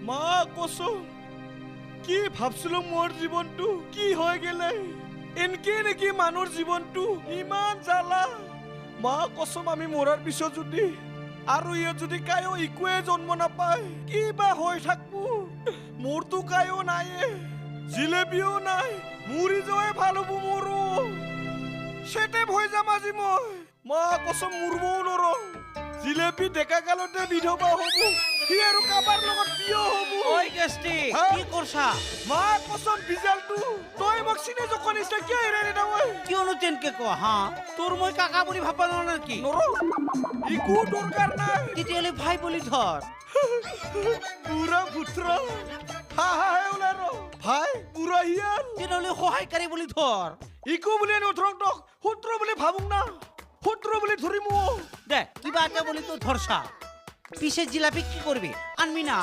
মা কসম কি ভাবছিলো মোৰ জীৱনটো কি হৈ গেলে এনকে নেকি মানুহৰ জীৱনটো ইমান জ্বালা মা কসম আমি মৰাৰ পিছত যদি আৰু ইয়াত যদি কায়ো একোৱে জন্ম নাপায় কি বা হৈ থাকবো মোৰতো কায়ো নাইয়ে জিলেবিও নাই মুৰি যোৱাই ভাল হব মোৰো সেটে ভয় যাম আজি মই মা কসম মুৰবও নৰং জিলেবি ডেকা কালতে বিধৱা হব সি আৰু কাবাৰ লগত বিয়া হব ওই গেষ্টি কি কৰছা মা কসম বিজালটো তই মোক চিনে যখন ইচ্ছা কিয় এৰাই নিদাৱই কিয়নো তেনকে ক হা তোৰ মই কাকা বুলি ভাবা ন নাকি নৰং ইকো দৰকাৰ নাই তেতিয়ালে ভাই বুলি ধৰ পুৰা পুত্ৰা হা হা ওলাই ৰ ভাই পুৰা হিয়াল তেতিয়ালে সহায়কাৰী বুলি ধৰ ইকো বুলি নধৰং তক সূত্ৰ বুলি ভাবুং না সূত্ৰ বুলি ধৰিমো দে কিবা এটা বলি তো ধৰছা পিছে জিলাপি কি কৰবি আনবি না